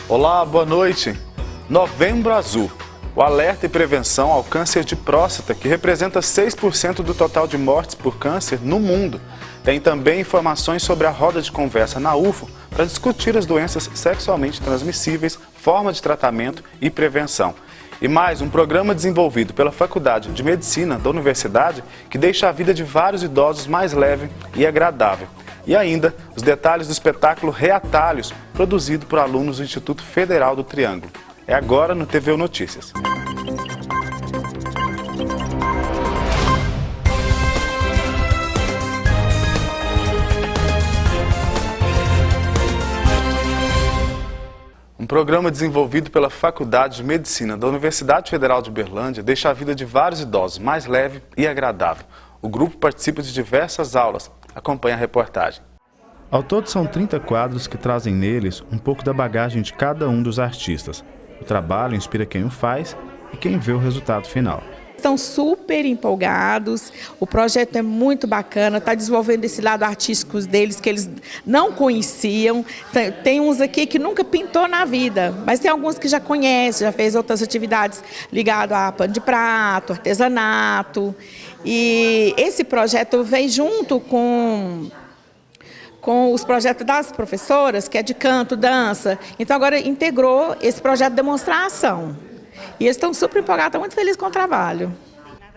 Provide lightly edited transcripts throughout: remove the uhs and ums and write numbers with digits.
Olá, boa noite. Novembro Azul. O alerta e prevenção ao câncer de próstata, que representa 6% do total de mortes por câncer no mundo. Tem também informações sobre a roda de conversa na UFO para discutir as doenças sexualmente transmissíveis, forma de tratamento e prevenção. E mais um programa desenvolvido pela Faculdade de Medicina da Universidade que deixa a vida de vários idosos mais leve e agradável. E ainda os detalhes do espetáculo Reatalhos, produzido por alunos do Instituto Federal do Triângulo. É agora no TVU Notícias. Um programa desenvolvido pela Faculdade de Medicina da Universidade Federal de Uberlândia deixa a vida de vários idosos mais leve e agradável. O grupo participa de diversas aulas. Acompanhe a reportagem. Ao todo são 30 quadros que trazem neles um pouco da bagagem de cada um dos artistas. O trabalho inspira quem o faz e quem vê o resultado final. Estão super empolgados, o projeto é muito bacana, está desenvolvendo esse lado artístico deles que eles não conheciam. Tem uns aqui que nunca pintou na vida, mas tem alguns que já conhecem, já fez outras atividades ligadas a pano de prato, artesanato. E esse projeto vem junto com os projetos das professoras, que é de canto, dança. Então agora integrou esse projeto de demonstração. E eles estão super empolgados, estão muito felizes com o trabalho.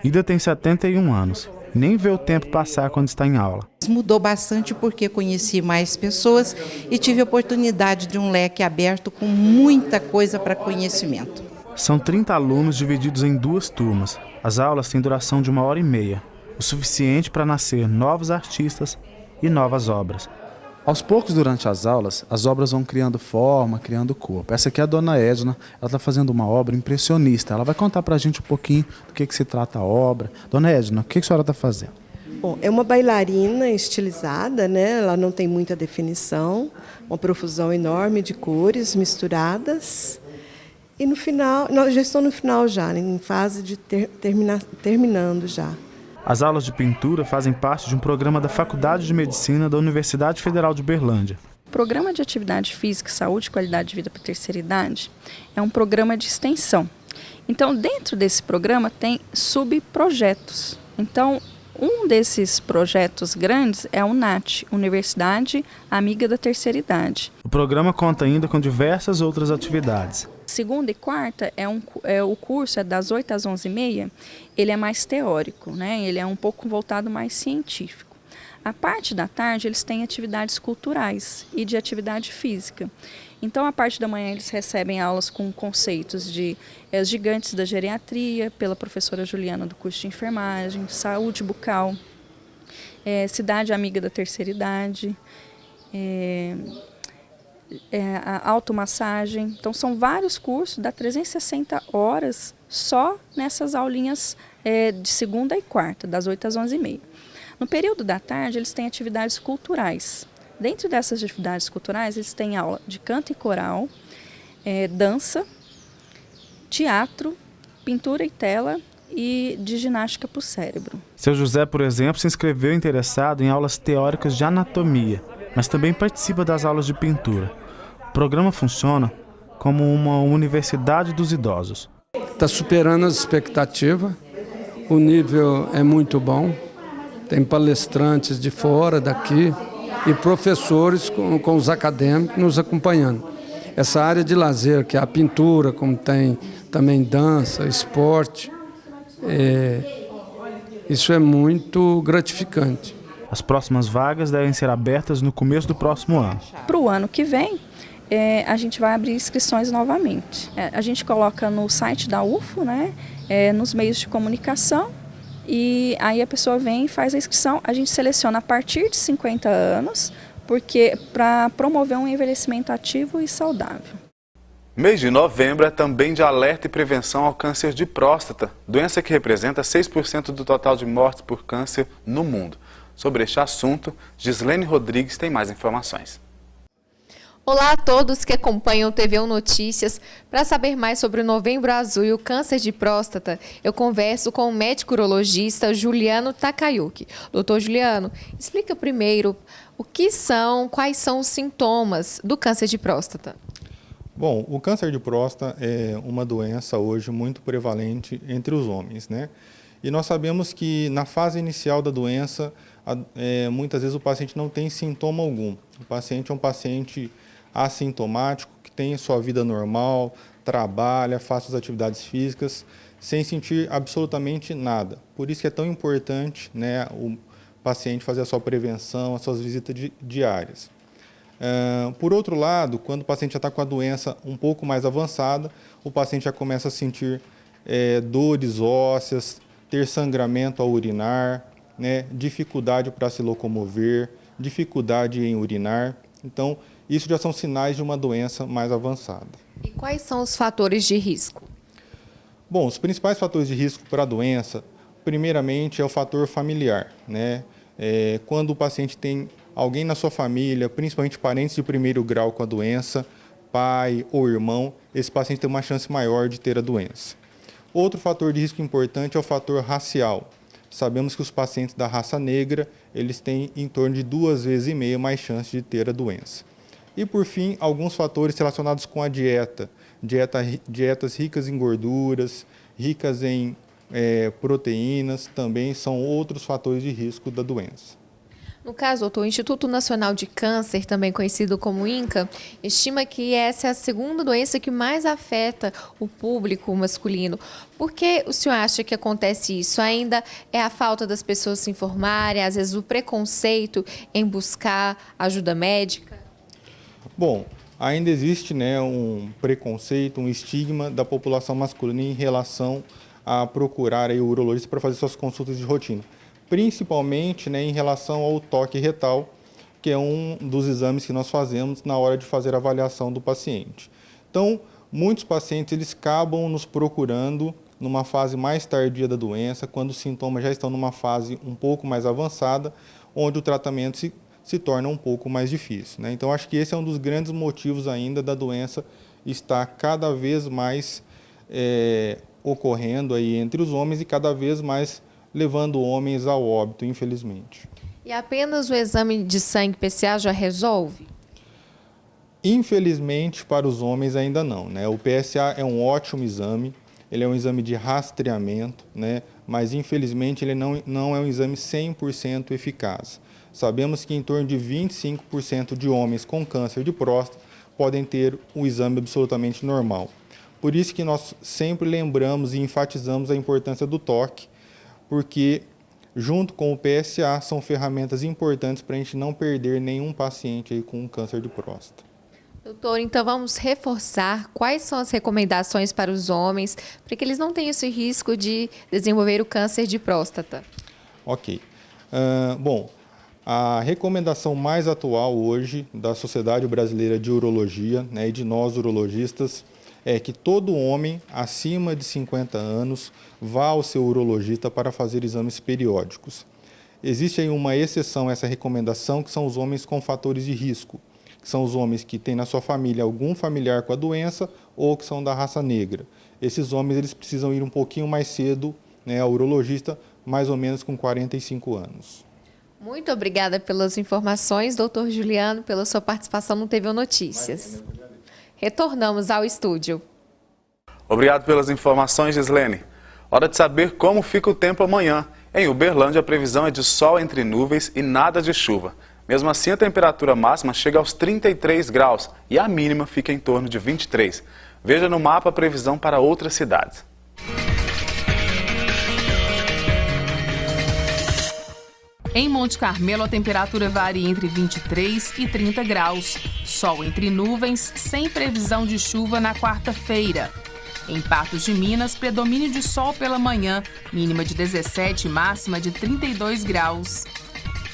Ida tem 71 anos, nem vê o tempo passar quando está em aula. Mudou bastante porque conheci mais pessoas e tive a oportunidade de um leque aberto com muita coisa para conhecimento. São 30 alunos divididos em 2 turmas. As aulas têm duração de 1h30, o suficiente para nascer novos artistas e novas obras. Aos poucos, durante as aulas, as obras vão criando forma, criando corpo. Essa aqui é a dona Edna, ela está fazendo uma obra impressionista. Ela vai contar para a gente um pouquinho do que se trata a obra. Dona Edna, o que a senhora está fazendo? Bom, é uma bailarina estilizada, né? Ela não tem muita definição, uma profusão enorme de cores misturadas. E no final, nós já estamos no final já, em fase de terminando já. As aulas de pintura fazem parte de um programa da Faculdade de Medicina da Universidade Federal de Uberlândia. O Programa de Atividade Física, Saúde e Qualidade de Vida para a Terceira Idade é um programa de extensão. Então, dentro desse programa tem subprojetos. Então, um desses projetos grandes é o UNAT, Universidade Amiga da Terceira Idade. O programa conta ainda com diversas outras atividades. Segunda e quarta o curso é das 8 às 11h30, ele é mais teórico, né? Ele é um pouco voltado mais científico. A parte da tarde eles têm atividades culturais e de atividade física. Então a parte da manhã eles recebem aulas com conceitos de os gigantes da geriatria, pela professora Juliana do curso de enfermagem, saúde bucal, cidade amiga da terceira idade, a automassagem. Então são vários cursos, dá 360 horas só nessas aulinhas de segunda e quarta, das 8 às 11h30. No período da tarde eles têm atividades culturais. Dentro dessas atividades culturais eles têm aula de canto e coral, dança, teatro, pintura e tela e de ginástica para o cérebro. Seu José, por exemplo, se inscreveu interessado em aulas teóricas de anatomia, mas também participa das aulas de pintura. O programa funciona como uma universidade dos idosos. Está superando as expectativas, o nível é muito bom, tem palestrantes de fora, daqui, e professores com os acadêmicos nos acompanhando. Essa área de lazer, que é a pintura, como tem também dança, esporte, isso é muito gratificante. As próximas vagas devem ser abertas no começo do próximo ano. Para o ano que vem, a gente vai abrir inscrições novamente. A gente coloca no site da UFO, né, nos meios de comunicação, e aí a pessoa vem e faz a inscrição. A gente seleciona a partir de 50 anos, porque para promover um envelhecimento ativo e saudável. Mês de novembro é também de alerta e prevenção ao câncer de próstata, doença que representa 6% do total de mortes por câncer no mundo. Sobre este assunto, Gislene Rodrigues tem mais informações. Olá a todos que acompanham o TVU Notícias. Para saber mais sobre o Novembro Azul e o câncer de próstata, eu converso com o médico urologista Juliano Takayuki. Doutor Juliano, explica primeiro quais são os sintomas do câncer de próstata. Bom, o câncer de próstata é uma doença hoje muito prevalente entre os homens, né? E nós sabemos que na fase inicial da doença, muitas vezes o paciente não tem sintoma algum. O paciente é um paciente assintomático, que tem sua vida normal, trabalha, faz suas atividades físicas, sem sentir absolutamente nada. Por isso que é tão importante, né, o paciente fazer a sua prevenção, as suas visitas diárias. Por outro lado, quando o paciente já está com a doença um pouco mais avançada, o paciente já começa a sentir dores ósseas, ter sangramento ao urinar, né, dificuldade para se locomover, dificuldade em urinar. Então, isso já são sinais de uma doença mais avançada. E quais são os fatores de risco? Bom, os principais fatores de risco para a doença, primeiramente, é o fator familiar, né? Quando o paciente tem alguém na sua família, principalmente parentes de primeiro grau com a doença, pai ou irmão, esse paciente tem uma chance maior de ter a doença. Outro fator de risco importante é o fator racial. Sabemos que os pacientes da raça negra, eles têm em torno de 2,5 vezes mais chance de ter a doença. E, por fim, alguns fatores relacionados com a dieta. Dietas ricas em gorduras, ricas em proteínas, também são outros fatores de risco da doença. No caso, doutor, o Instituto Nacional de Câncer, também conhecido como INCA, estima que essa é a segunda doença que mais afeta o público masculino. Por que o senhor acha que acontece isso? Ainda é a falta das pessoas se informarem, às vezes o preconceito em buscar ajuda médica? Bom, ainda existe, né, um preconceito, um estigma da população masculina em relação a procurar aí o urologista para fazer suas consultas de rotina. Principalmente, né, em relação ao toque retal, que é um dos exames que nós fazemos na hora de fazer a avaliação do paciente. Então, muitos pacientes eles acabam nos procurando numa fase mais tardia da doença, quando os sintomas já estão numa fase um pouco mais avançada, onde o tratamento se torna um pouco mais difícil, né? Então, acho que esse é um dos grandes motivos ainda da doença estar cada vez mais ocorrendo aí entre os homens e cada vez mais levando homens ao óbito, infelizmente. E apenas o exame de sangue PSA já resolve? Infelizmente, para os homens ainda não, né? O PSA é um ótimo exame, ele é um exame de rastreamento, né? Mas infelizmente ele não é um exame 100% eficaz. Sabemos que em torno de 25% de homens com câncer de próstata podem ter um exame absolutamente normal. Por isso que nós sempre lembramos e enfatizamos a importância do toque, porque junto com o PSA são ferramentas importantes para a gente não perder nenhum paciente aí com câncer de próstata. Doutor, então vamos reforçar quais são as recomendações para os homens, para que eles não tenham esse risco de desenvolver o câncer de próstata. Ok. Bom, a recomendação mais atual hoje da Sociedade Brasileira de Urologia, né, e de nós urologistas, é que todo homem acima de 50 anos vá ao seu urologista para fazer exames periódicos. Existe aí uma exceção a essa recomendação, que são os homens com fatores de risco, que são os homens que têm na sua família algum familiar com a doença ou que são da raça negra. Esses homens eles precisam ir um pouquinho mais cedo, né, ao urologista, mais ou menos com 45 anos. Muito obrigada pelas informações, doutor Juliano, pela sua participação no TVU Notícias. Retornamos ao estúdio. Obrigado pelas informações, Gislene. Hora de saber como fica o tempo amanhã. Em Uberlândia, a previsão é de sol entre nuvens e nada de chuva. Mesmo assim, a temperatura máxima chega aos 33 graus e a mínima fica em torno de 23. Veja no mapa a previsão para outras cidades. Em Monte Carmelo, a temperatura varia entre 23 e 30 graus. Sol entre nuvens, sem previsão de chuva na quarta-feira. Em Patos de Minas, predomínio de sol pela manhã, mínima de 17 e máxima de 32 graus.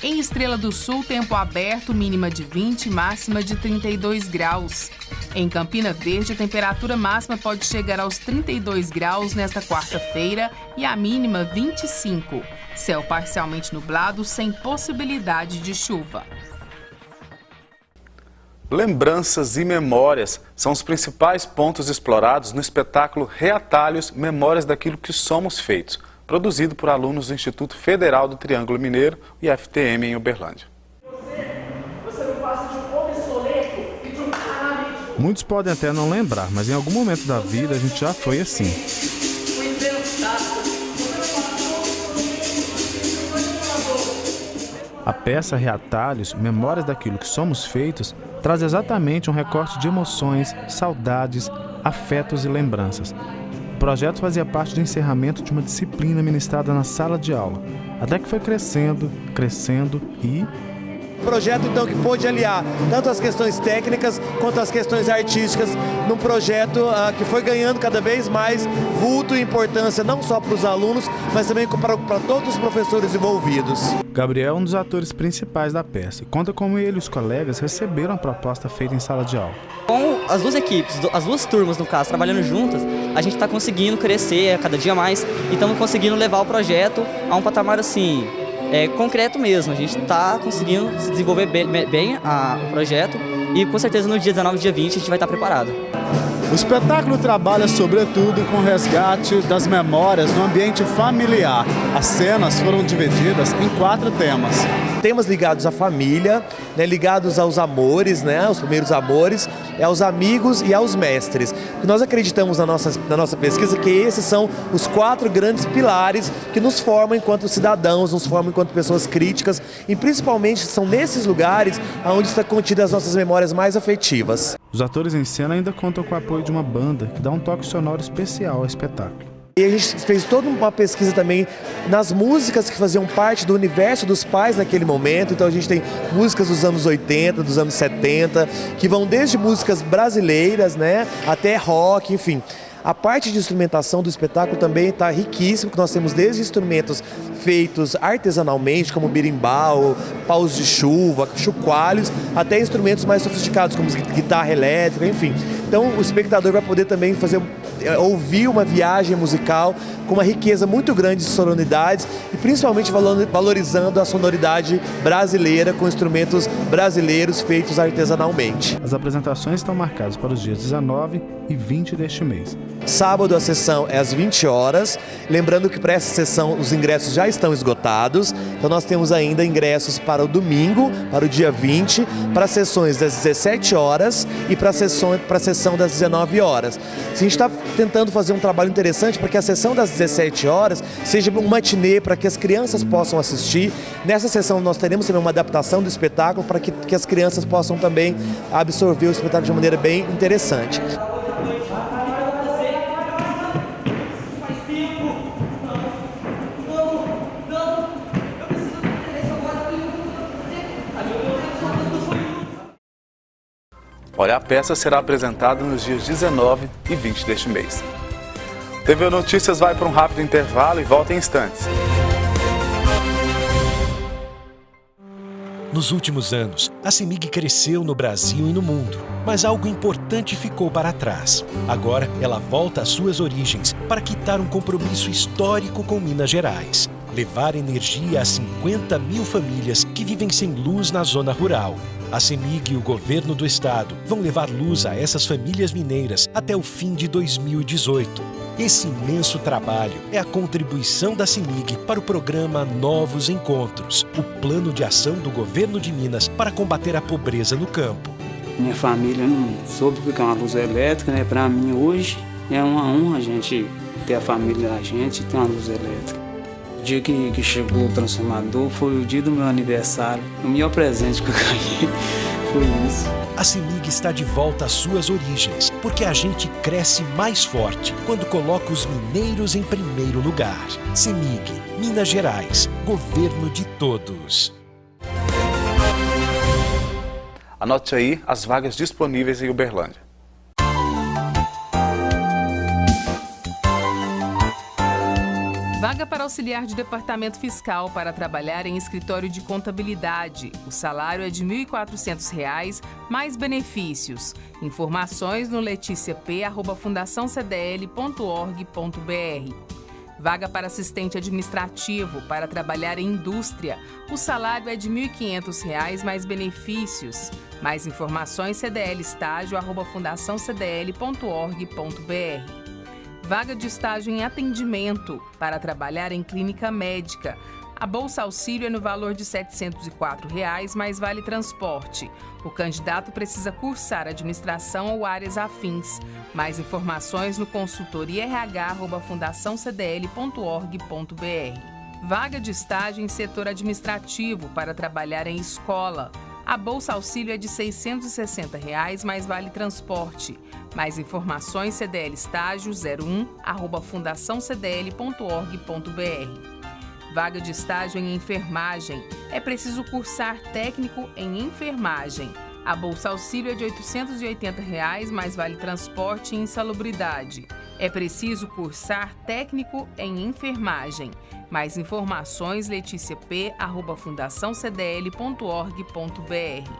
Em Estrela do Sul, tempo aberto, mínima de 20 e máxima de 32 graus. Em Campina Verde, a temperatura máxima pode chegar aos 32 graus nesta quarta-feira e a mínima 25. Céu parcialmente nublado, sem possibilidade de chuva. Lembranças e memórias são os principais pontos explorados no espetáculo Reatalhos, Memórias daquilo que somos feitos, produzido por alunos do Instituto Federal do Triângulo Mineiro, o IFTM, em Uberlândia. Você não passa de um obsoleto e de um paralítico. Muitos podem até não lembrar, mas em algum momento da vida a gente já foi assim. A peça Reatalhos, Memórias daquilo que somos feitos, traz exatamente um recorte de emoções, saudades, afetos e lembranças. O projeto fazia parte do encerramento de uma disciplina ministrada na sala de aula, até que foi crescendo e... Projeto, então, que pôde aliar tanto as questões técnicas quanto as questões artísticas num projeto que foi ganhando cada vez mais vulto e importância, não só para os alunos, mas também para todos os professores envolvidos. Gabriel é um dos atores principais da peça e conta como ele e os colegas receberam a proposta feita em sala de aula. Com as duas equipes, as duas turmas, no caso, trabalhando juntas, a gente está conseguindo crescer a cada dia mais e estamos conseguindo levar o projeto a um patamar assim... concreto mesmo, a gente está conseguindo se desenvolver bem o projeto e com certeza no dia 19 e dia 20 a gente vai estar preparado. O espetáculo trabalha sobretudo com o resgate das memórias no ambiente familiar. As cenas foram divididas em 4 temas. Temas ligados à família, né, ligados aos amores, né, aos primeiros amores, aos amigos e aos mestres. Nós acreditamos na nossa pesquisa que esses são os 4 grandes pilares que nos formam enquanto cidadãos, nos formam enquanto pessoas críticas e principalmente são nesses lugares onde estão contidas as nossas memórias mais afetivas. Os atores em cena ainda contam com o apoio de uma banda que dá um toque sonoro especial ao espetáculo. E a gente fez toda uma pesquisa também nas músicas que faziam parte do universo dos pais naquele momento. Então a gente tem músicas dos anos 80, dos anos 70, que vão desde músicas brasileiras, né, até rock, enfim. A parte de instrumentação do espetáculo também está riquíssima, que nós temos desde instrumentos feitos artesanalmente, como berimbau, paus de chuva, chocalhos, até instrumentos mais sofisticados, como guitarra elétrica, enfim. Então o espectador vai poder também ouvir uma viagem musical com uma riqueza muito grande de sonoridades e principalmente valorizando a sonoridade brasileira com instrumentos brasileiros feitos artesanalmente. As apresentações estão marcadas para os dias 19 e 20 deste mês. Sábado a sessão é às 20 horas, lembrando que para essa sessão os ingressos já estão esgotados, então nós temos ainda ingressos para o domingo, para o dia 20, para sessões das 17 horas e para a sessão das 19 horas. A gente está tentando fazer um trabalho interessante para que a sessão das 17 horas seja um matinê para que as crianças possam assistir. Nessa sessão nós teremos também uma adaptação do espetáculo para que as crianças possam também absorver o espetáculo de uma maneira bem interessante. Olha, a peça será apresentada nos dias 19 e 20 deste mês. TV Notícias vai para um rápido intervalo e volta em instantes. Nos últimos anos, a CEMIG cresceu no Brasil e no mundo, mas algo importante ficou para trás. Agora, ela volta às suas origens para quitar um compromisso histórico com Minas Gerais. Levar energia a 50 mil famílias que vivem sem luz na zona rural. A CEMIG e o governo do estado vão levar luz a essas famílias mineiras até o fim de 2018. Esse imenso trabalho é a contribuição da CEMIG para o programa Novos Encontros, o plano de ação do governo de Minas para combater a pobreza no campo. Minha família não soube porque é uma luz elétrica, né? Para mim hoje é uma honra a gente ter a família da gente e ter uma luz elétrica. O dia que chegou o transformador foi o dia do meu aniversário. O melhor presente que eu ganhei foi isso. A CEMIG está de volta às suas origens, porque a gente cresce mais forte quando coloca os mineiros em primeiro lugar. CEMIG, Minas Gerais, governo de todos. Anote aí as vagas disponíveis em Uberlândia. Vaga para auxiliar de departamento fiscal para trabalhar em escritório de contabilidade. O salário é de R$ 1.400, mais benefícios. Informações no leticiap@fundaçãocdl.org.br. Vaga para assistente administrativo para trabalhar em indústria. O salário é de R$ 1.500, mais benefícios. Mais informações cdlestágio@fundaçãocdl.org.br. Vaga de estágio em atendimento para trabalhar em clínica médica. A Bolsa Auxílio é no valor de R$ 704, mais vale transporte. O candidato precisa cursar administração ou áreas afins. Mais informações no consultoria rh@fundaçãocdl.org.br. Vaga de estágio em setor administrativo para trabalhar em escola. A Bolsa Auxílio é de R$ 660, mais vale transporte. Mais informações CDL Estágio 01@fundaçãocdl.org.br. Vaga de estágio em enfermagem. É preciso cursar técnico em enfermagem. A Bolsa Auxílio é de R$ 880, mais vale transporte e insalubridade. É preciso cursar técnico em enfermagem. Mais informações leticiap@fundaçãocdl.org.br.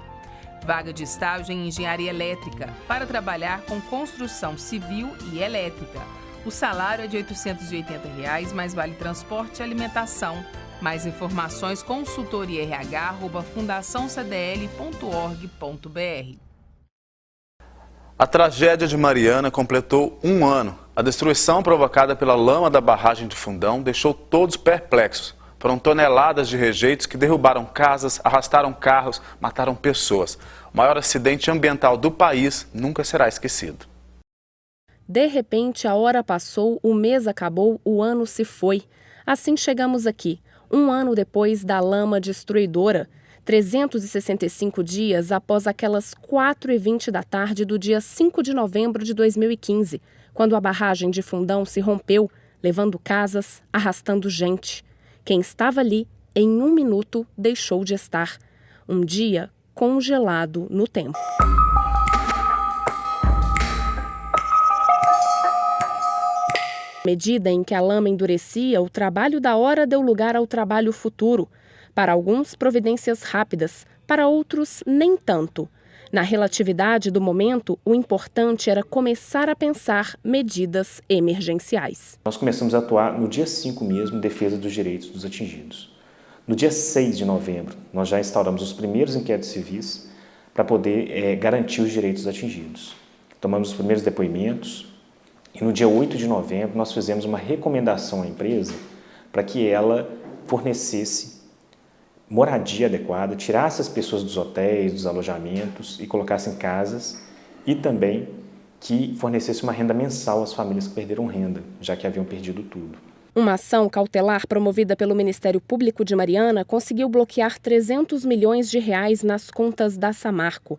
Vaga de estágio em engenharia elétrica, para trabalhar com construção civil e elétrica. O salário é de R$ 880, mais vale transporte e alimentação. Mais informações consultoria rh@fundaçãocdl.org.br. A tragédia de Mariana completou 1 ano. A destruição provocada pela lama da barragem de Fundão deixou todos perplexos. Foram toneladas de rejeitos que derrubaram casas, arrastaram carros, mataram pessoas. O maior acidente ambiental do país nunca será esquecido. De repente, a hora passou, o mês acabou, o ano se foi. Assim chegamos aqui, 1 ano depois da lama destruidora, 365 dias após aquelas 4h20 da tarde do dia 5 de novembro de 2015, quando a barragem de Fundão se rompeu, levando casas, arrastando gente. Quem estava ali, em 1 minuto, deixou de estar. Um dia congelado no tempo. À medida em que a lama endurecia, o trabalho da hora deu lugar ao trabalho futuro. Para alguns, providências rápidas, para outros, nem tanto. Na relatividade do momento, o importante era começar a pensar medidas emergenciais. Nós começamos a atuar no dia 5 mesmo em defesa dos direitos dos atingidos. No dia 6 de novembro, nós já instauramos os primeiros inquéritos civis para poder garantir os direitos dos atingidos. Tomamos os primeiros depoimentos e no dia 8 de novembro nós fizemos uma recomendação à empresa para que ela fornecesse moradia adequada, tirasse as pessoas dos hotéis, dos alojamentos e colocasse em casas e também que fornecesse uma renda mensal às famílias que perderam renda, já que haviam perdido tudo. Uma ação cautelar promovida pelo Ministério Público de Mariana conseguiu bloquear R$ 300 milhões nas contas da Samarco.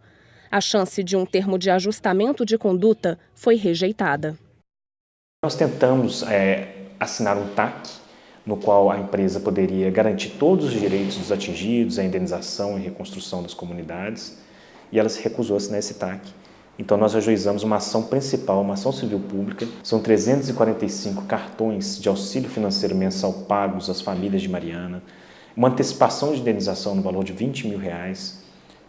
A chance de um termo de ajustamento de conduta foi rejeitada. Nós tentamos assinar um TAC, no qual a empresa poderia garantir todos os direitos dos atingidos, a indenização e reconstrução das comunidades, e ela se recusou a assinar esse TAC. Então nós ajuizamos uma ação principal, uma ação civil pública, são 345 cartões de auxílio financeiro mensal pagos às famílias de Mariana, uma antecipação de indenização no valor de R$ 20 mil,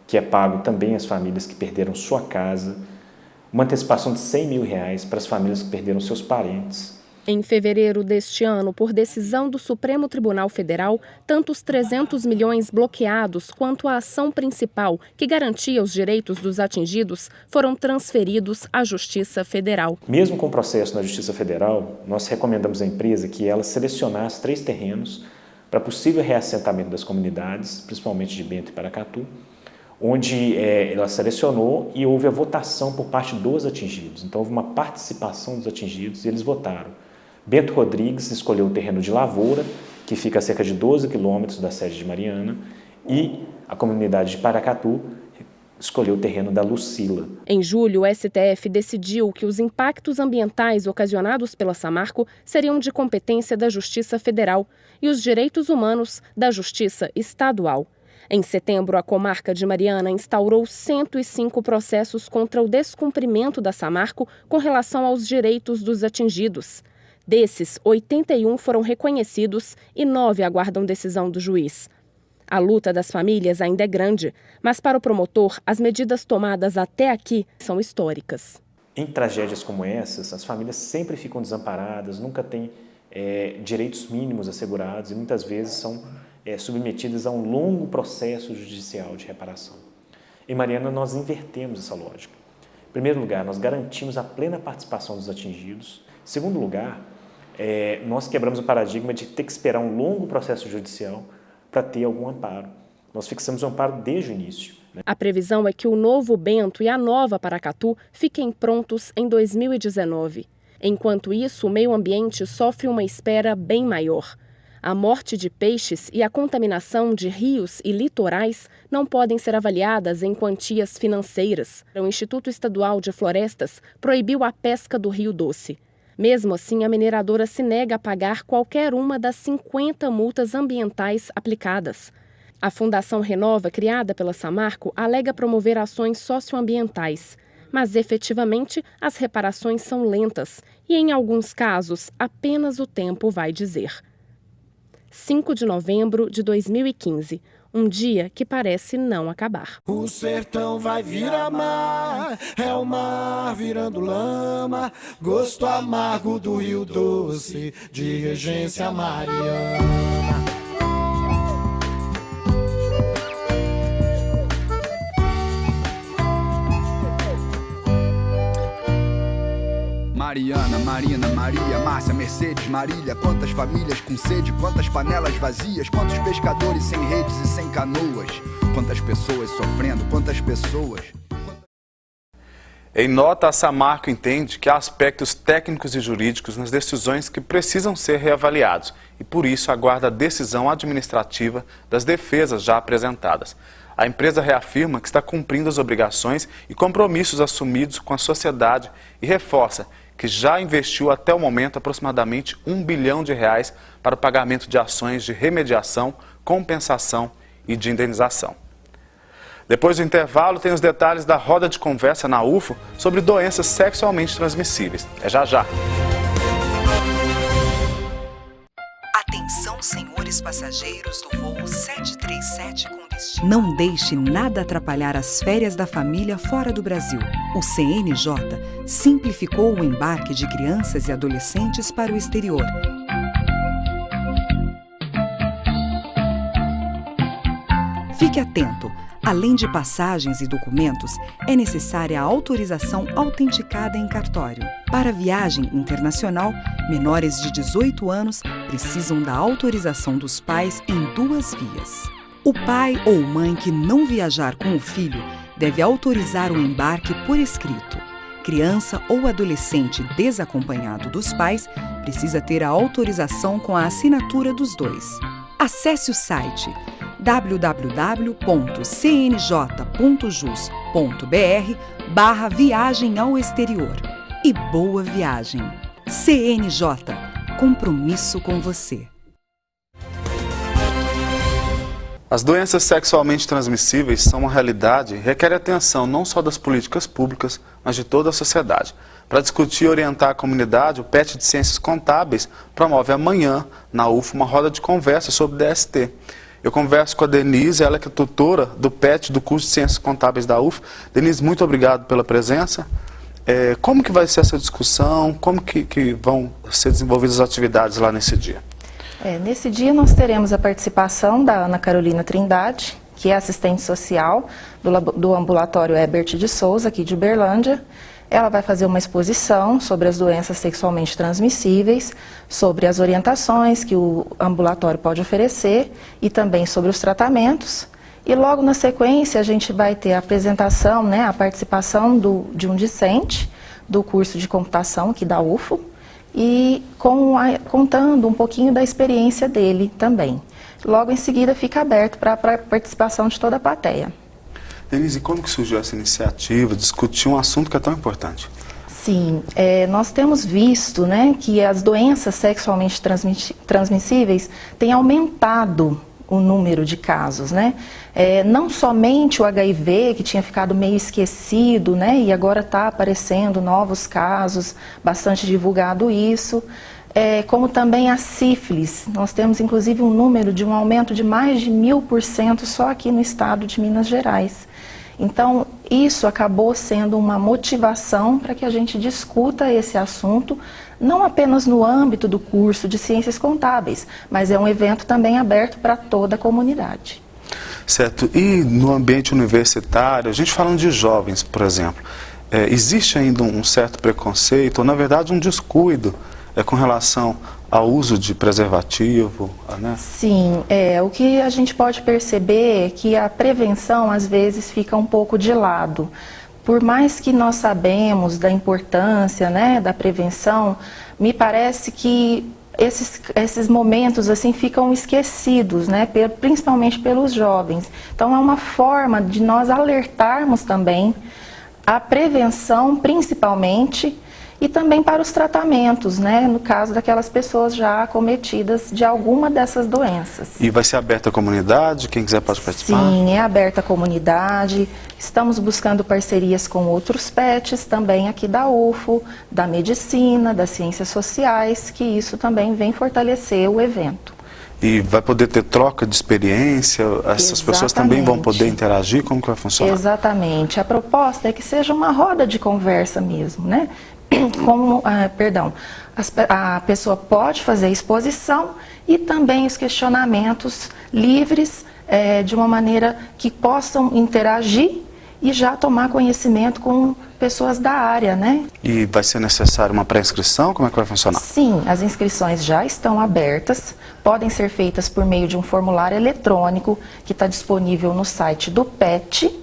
que é pago também às famílias que perderam sua casa, uma antecipação de R$ 100 mil para as famílias que perderam seus parentes. Em fevereiro deste ano, por decisão do Supremo Tribunal Federal, tanto os 300 milhões bloqueados quanto a ação principal, que garantia os direitos dos atingidos, foram transferidos à Justiça Federal. Mesmo com o processo na Justiça Federal, nós recomendamos à empresa que ela selecionasse 3 terrenos para possível reassentamento das comunidades, principalmente de Bento e Paracatu, onde ela selecionou e houve a votação por parte dos atingidos. Então houve uma participação dos atingidos e eles votaram. Bento Rodrigues escolheu o terreno de Lavoura, que fica a cerca de 12 quilômetros da sede de Mariana, e a comunidade de Paracatu escolheu o terreno da Lucila. Em julho, o STF decidiu que os impactos ambientais ocasionados pela Samarco seriam de competência da Justiça Federal e os direitos humanos da Justiça Estadual. Em setembro, a comarca de Mariana instaurou 105 processos contra o descumprimento da Samarco com relação aos direitos dos atingidos. Desses, 81 foram reconhecidos e 9 aguardam decisão do juiz. A luta das famílias ainda é grande, mas para o promotor, as medidas tomadas até aqui são históricas. Em tragédias como essas, as famílias sempre ficam desamparadas, nunca têm direitos mínimos assegurados e muitas vezes são submetidas a um longo processo judicial de reparação. Em Mariana, nós invertemos essa lógica. Em primeiro lugar, nós garantimos a plena participação dos atingidos. Em segundo lugar, nós quebramos o paradigma de ter que esperar um longo processo judicial para ter algum amparo. Nós fixamos o amparo desde o início. A previsão é que o Novo Bento e a Nova Paracatu fiquem prontos em 2019. Enquanto isso, o meio ambiente sofre uma espera bem maior. A morte de peixes e a contaminação de rios e litorais não podem ser avaliadas em quantias financeiras. O Instituto Estadual de Florestas proibiu a pesca do Rio Doce. Mesmo assim, a mineradora se nega a pagar qualquer uma das 50 multas ambientais aplicadas. A Fundação Renova, criada pela Samarco, alega promover ações socioambientais. Mas, efetivamente, as reparações são lentas e, em alguns casos, apenas o tempo vai dizer. 5 de novembro de 2015, um dia que parece não acabar. O sertão vai virar mar, é o mar virando lama, gosto amargo do Rio Doce, de Regência Mariana. Mariana, Marina, Maria, Márcia, Mercedes, Marília. Quantas famílias com sede, quantas panelas vazias, quantos pescadores sem redes e sem canoas. Quantas pessoas sofrendo, quantas pessoas... Em nota, a Samarco entende que há aspectos técnicos e jurídicos nas decisões que precisam ser reavaliados e, por isso, aguarda a decisão administrativa das defesas já apresentadas. A empresa reafirma que está cumprindo as obrigações e compromissos assumidos com a sociedade e reforça que já investiu até o momento aproximadamente R$1 bilhão para o pagamento de ações de remediação, compensação e de indenização. Depois do intervalo, tem os detalhes da roda de conversa na UFO sobre doenças sexualmente transmissíveis. É já já. Atenção, senhores passageiros do voo 737 com destino. Não deixe nada atrapalhar as férias da família fora do Brasil. O CNJ simplificou o embarque de crianças e adolescentes para o exterior. Fique atento. Além de passagens e documentos, é necessária a autorização autenticada em cartório. Para viagem internacional, menores de 18 anos precisam da autorização dos pais em 2 vias. O pai ou mãe que não viajar com o filho deve autorizar o embarque por escrito. Criança ou adolescente desacompanhado dos pais precisa ter a autorização com a assinatura dos dois. Acesse o site www.cnj.jus.br/viagem ao exterior. E boa viagem! CNJ, compromisso com você. As doenças sexualmente transmissíveis são uma realidade e requerem atenção não só das políticas públicas, mas de toda a sociedade. Para discutir e orientar a comunidade, o PET de Ciências Contábeis promove amanhã, na UFO, uma roda de conversa sobre DST. Eu converso com a Denise, ela que é tutora do PET, do curso de Ciências Contábeis da UF. Denise, muito obrigado pela presença. Como que vai ser essa discussão? Como que vão ser desenvolvidas as atividades lá nesse dia? Nesse dia nós teremos a participação da Ana Carolina Trindade, que é assistente social do ambulatório Herbert de Souza, aqui de Uberlândia. Ela vai fazer uma exposição sobre as doenças sexualmente transmissíveis, sobre as orientações que o ambulatório pode oferecer e também sobre os tratamentos. E logo na sequência a gente vai ter a apresentação, a participação de um discente do curso de computação aqui da UFO e contando um pouquinho da experiência dele também. Logo em seguida fica aberto para a participação de toda a plateia. Denise, como que surgiu essa iniciativa, discutir um assunto que é tão importante? Sim, nós temos visto que as doenças sexualmente transmissíveis têm aumentado o número de casos, não somente o HIV, que tinha ficado meio esquecido, e agora está aparecendo novos casos, bastante divulgado isso, como também a sífilis. Nós temos inclusive um aumento de mais de 1000% só aqui no estado de Minas Gerais. Então, isso acabou sendo uma motivação para que a gente discuta esse assunto, não apenas no âmbito do curso de Ciências Contábeis, mas é um evento também aberto para toda a comunidade. Certo. E no ambiente universitário, a gente falando de jovens, por exemplo, existe ainda um certo preconceito, ou na verdade um descuido com relação ao uso de preservativo, né? Sim, o que a gente pode perceber é que a prevenção às vezes fica um pouco de lado. Por mais que nós sabemos da importância, né, da prevenção, me parece que esses momentos assim ficam esquecidos, né, principalmente pelos jovens. Então é uma forma de nós alertarmos também a prevenção, principalmente, e também para os tratamentos, né, no caso daquelas pessoas já acometidas de alguma dessas doenças. E vai ser aberta à comunidade? Quem quiser pode participar? Sim, é aberta à comunidade. Estamos buscando parcerias com outros PETs, também aqui da UFO, da medicina, das ciências sociais, que isso também vem fortalecer o evento. E vai poder ter troca de experiência? Essas pessoas também vão poder interagir? Como que vai funcionar? Exatamente. A proposta é que seja uma roda de conversa mesmo, né? Como, a pessoa pode fazer exposição e também os questionamentos livres, de uma maneira que possam interagir e já tomar conhecimento com pessoas da área, né? E vai ser necessário uma pré-inscrição? Como é que vai funcionar? Sim, as inscrições já estão abertas, podem ser feitas por meio de um formulário eletrônico que está disponível no site do PET,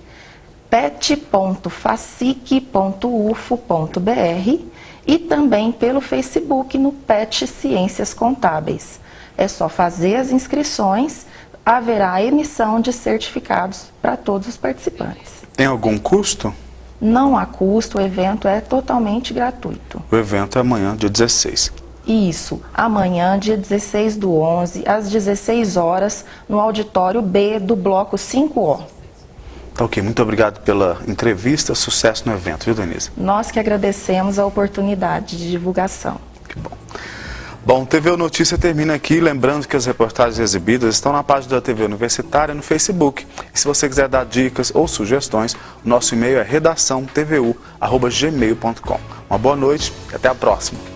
pet.facic.ufo.br e também pelo Facebook no PET Ciências Contábeis. É só fazer as inscrições, haverá a emissão de certificados para todos os participantes. Tem algum custo? Não há custo, o evento é totalmente gratuito. O evento é amanhã, dia 16. Isso, amanhã, dia 16/11, às 16 horas, no auditório B do bloco 5O. Tá ok, muito obrigado pela entrevista, sucesso no evento, viu, Denise? Nós que agradecemos a oportunidade de divulgação. Que bom. Bom, TV Notícia termina aqui, lembrando que as reportagens exibidas estão na página da TV Universitária no Facebook. E se você quiser dar dicas ou sugestões, o nosso e-mail é redaçãotvu@gmail.com. Uma boa noite e até a próxima.